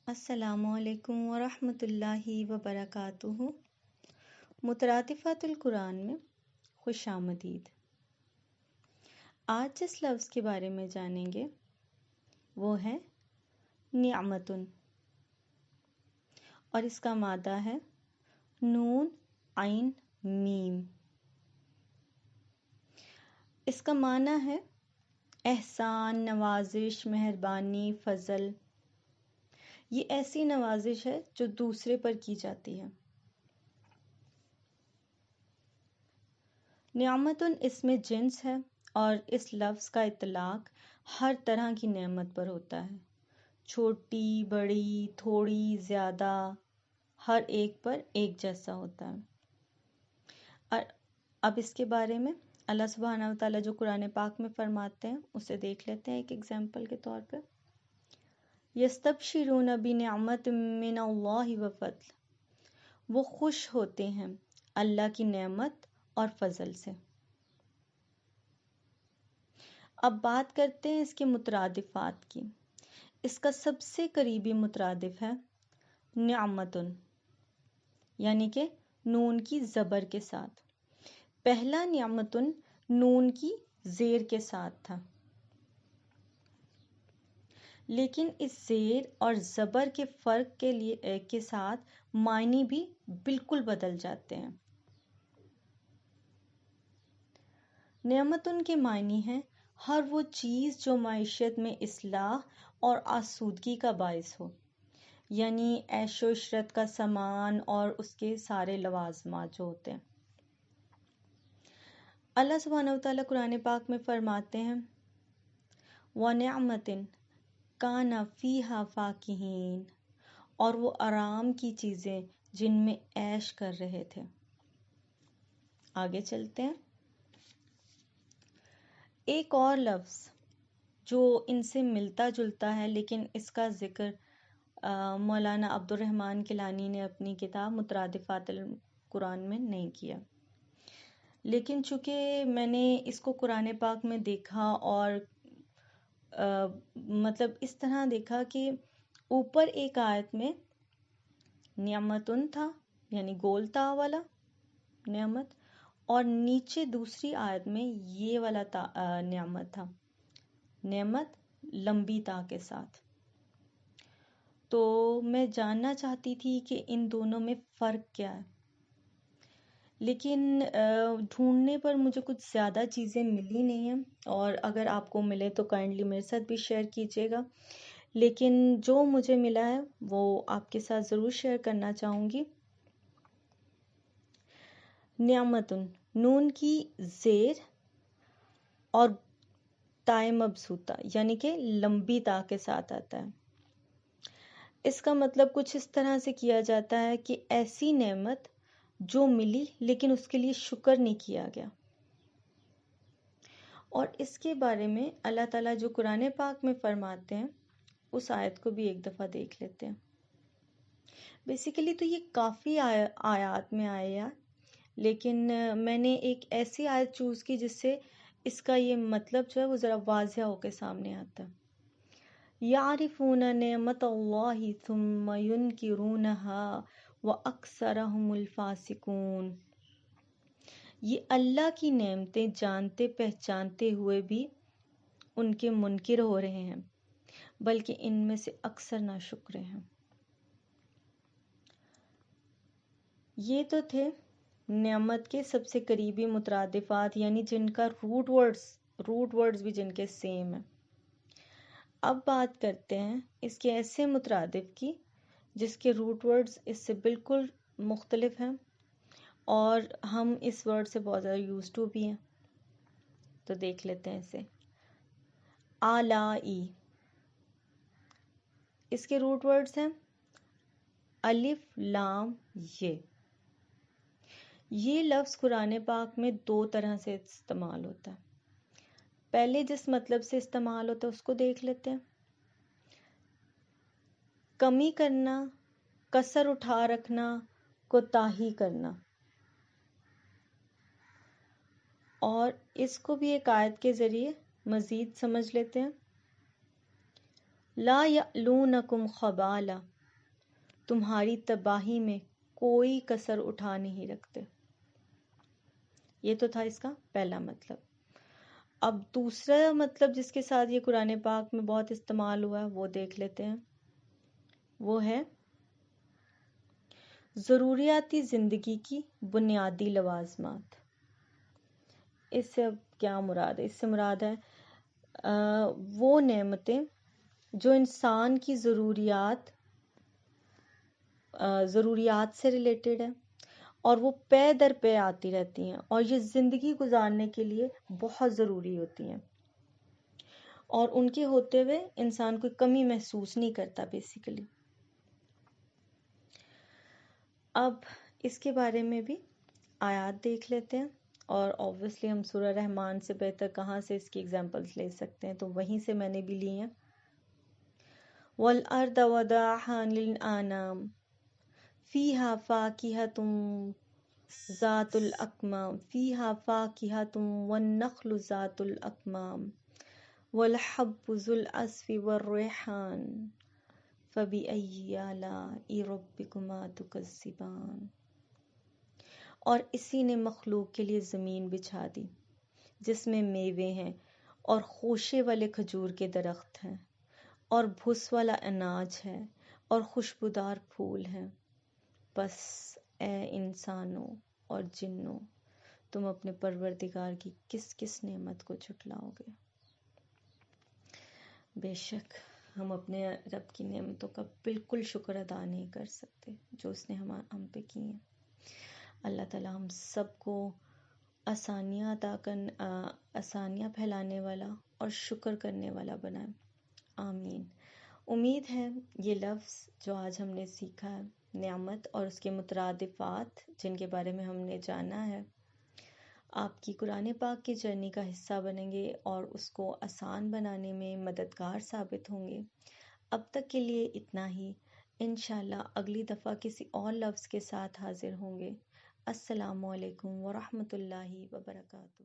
السلام علیکم ورحمۃ اللہ وبرکاتہ۔ مترادفات القرآن میں خوش آمدید۔ آج جس لفظ کے بارے میں جانیں گے وہ ہے نعمتن، اور اس کا مادہ ہے نون عین میم۔ اس کا معنی ہے احسان، نوازش، مہربانی، فضل۔ یہ ایسی نوازش ہے جو دوسرے پر کی جاتی ہے۔ نعمتن اس میں جنس ہے اور اس لفظ کا اطلاق ہر طرح کی نعمت پر ہوتا ہے، چھوٹی، بڑی، تھوڑی، زیادہ، ہر ایک پر ایک جیسا ہوتا ہے۔ اور اب اس کے بارے میں اللہ سبحانہ و تعالیٰ جو قرآن پاک میں فرماتے ہیں اسے دیکھ لیتے ہیں ایک ایگزامپل کے طور پہ۔ یستبشرون بنعمت من اللہ وفضل، وہ خوش ہوتے ہیں اللہ کی نعمت اور فضل سے۔ اب بات کرتے ہیں اس کے مترادفات کی۔ اس کا سب سے قریبی مترادف ہے نعمتن، یعنی کہ نون کی زبر کے ساتھ۔ پہلا نعمتن نون کی زیر کے ساتھ تھا، لیکن اس زیر اور زبر کے فرق کے ساتھ معنی بھی بالکل بدل جاتے ہیں۔ نعمتن کے معنی ہیں ہر وہ چیز جو معیشت میں اصلاح اور آسودگی کا باعث ہو، یعنی عیش و عشرت کا سامان اور اس کے سارے لوازمات جو ہوتے ہیں۔ اللہ سبحانہ و تعالیٰ قرآن پاک میں فرماتے ہیں وَنِعْمَةٍ کَانَ فِيهَا فَاکِہِینَ، اور وہ آرام کی چیزیں جن میں عیش کر رہے تھے۔ آگے چلتے ہیں۔ ایک اور لفظ جو ان سے ملتا جلتا ہے لیکن اس کا ذکر مولانا عبد الرحمن کیلانی نے اپنی کتاب مترادفات القرآن میں نہیں کیا، لیکن چونکہ میں نے اس کو قرآن پاک میں دیکھا اور مطلب اس طرح دیکھا کہ اوپر ایک آیت میں نعمتن تھا، یعنی گول تا والا نعمت، اور نیچے دوسری آیت میں یہ والا نعمت تھا، نعمت لمبی تا کے ساتھ۔ تو میں جاننا چاہتی تھی کہ ان دونوں میں فرق کیا ہے، لیکن ڈھونڈنے پر مجھے کچھ زیادہ چیزیں ملی نہیں ہیں، اور اگر آپ کو ملے تو کائنڈلی میرے ساتھ بھی شیئر کیجیے گا، لیکن جو مجھے ملا ہے وہ آپ کے ساتھ ضرور شیئر کرنا چاہوں گی۔ نعمتن نون کی زیر اور تائے مبسوطہ یعنی کہ لمبی تا کے ساتھ آتا ہے۔ اس کا مطلب کچھ اس طرح سے کیا جاتا ہے کہ ایسی نعمت جو ملی لیکن اس کے لیے شکر نہیں کیا گیا۔ اور اس کے بارے میں اللہ تعالیٰ جو قرآن پاک میں فرماتے ہیں اس آیت کو بھی ایک دفعہ دیکھ لیتے ہیں۔ بیسیکلی تو یہ کافی آیات میں آئے ہیں، لیکن میں نے ایک ایسی آیت چوز کی جس سے اس کا یہ مطلب جو ہے وہ ذرا واضح ہو کے سامنے آتا ہے۔ یعرفون نعمت اللہ ثم ینکرونها واکثرهم الفاسقون، یہ اللہ کی نعمتیں جانتے پہچانتے ہوئے بھی ان کے منکر ہو رہے ہیں، بلکہ ان میں سے اکثر ناشکرے ہیں۔ یہ تو تھے نعمت کے سب سے قریبی مترادفات، یعنی جن کا روٹ ورڈز بھی جن کے سیم ہیں۔ اب بات کرتے ہیں اس کے ایسے مترادف کی جس کے روٹ ورڈز اس سے بالکل مختلف ہیں اور ہم اس ورڈ سے بہت زیادہ یوز ٹو بھی ہیں، تو دیکھ لیتے ہیں اسے۔ آلائی، اس کے روٹ ورڈز ہیں الف لام یہ۔ یہ لفظ قرآن پاک میں دو طرح سے استعمال ہوتا ہے۔ پہلے جس مطلب سے استعمال ہوتا ہے اس کو دیکھ لیتے ہیں۔ کمی کرنا، کسر اٹھا رکھنا، کوتاہی کرنا۔ اور اس کو بھی ایک آیت کے ذریعے مزید سمجھ لیتے ہیں۔ لا یألونکم خبالا، تمہاری تباہی میں کوئی کسر اٹھا نہیں رکھتے۔ یہ تو تھا اس کا پہلا مطلب۔ اب دوسرا مطلب جس کے ساتھ یہ قرآن پاک میں بہت استعمال ہوا ہے وہ دیکھ لیتے ہیں، وہ ہے ضروریاتی زندگی کی بنیادی لوازمات۔ اس سے اب کیا مراد ہے؟ اس سے مراد ہے وہ نعمتیں جو انسان کی ضروریات سے ریلیٹڈ ہے، اور وہ پے در پے آتی رہتی ہیں، اور یہ زندگی گزارنے کے لیے بہت ضروری ہوتی ہیں، اور ان کے ہوتے ہوئے انسان کوئی کمی محسوس نہیں کرتا بیسیکلی۔ اب اس کے بارے میں بھی آیات دیکھ لیتے ہیں، اور اوبویسلی ہم سورہ رحمان سے بہتر کہاں سے اس کی ایگزامپلس لے سکتے ہیں، تو وہیں سے میں نے بھی لی ہیں۔ وَالْأَرْضَ وَضَعَهَا لِلْأَنَامِ فِيهَا فَاكِهَةٌ ذَاتُ الْأَكْمَامِ فِيهَا فَاكِهَةٌ وَالنَّخْلُ ذَاتُ الْأَكْمَامِ وَالْحَبُّ ذُو الْعَصْفِ وَالرَّيْحَانُ فَبِأَيِّ آلَاءِ رَبِّكُمَا تُكَذِّبَانِ۔ اور اسی نے مخلوق کے لیے زمین بچھا دی جس میں میوے ہیں اور خوشے والے کھجور کے درخت ہیں، اور بھس والا اناج ہے اور خوشبودار پھول ہیں۔ بس اے انسانوں اور جنوں، تم اپنے پروردگار کی کس کس نعمت کو جھٹلاؤ گے؟ بے شک ہم اپنے رب کی نعمتوں کا بالکل شکر ادا نہیں کر سکتے جو اس نے ہم پہ کی ہیں۔ اللہ تعالیٰ ہم سب کو آسانیاں آسانیاں پھیلانے والا اور شکر کرنے والا بنائے، آمین۔ امید ہے یہ لفظ جو آج ہم نے سیکھا ہے، نعمت اور اس کے مترادفات جن کے بارے میں ہم نے جانا ہے، آپ کی قرآن پاک کی جرنی کا حصہ بنیں گے اور اس کو آسان بنانے میں مددگار ثابت ہوں گے۔ اب تک کے لیے اتنا ہی، انشاءاللہ اگلی دفعہ کسی اور لفظ کے ساتھ حاضر ہوں گے۔ السلام علیکم ورحمۃ اللہ وبرکاتہ۔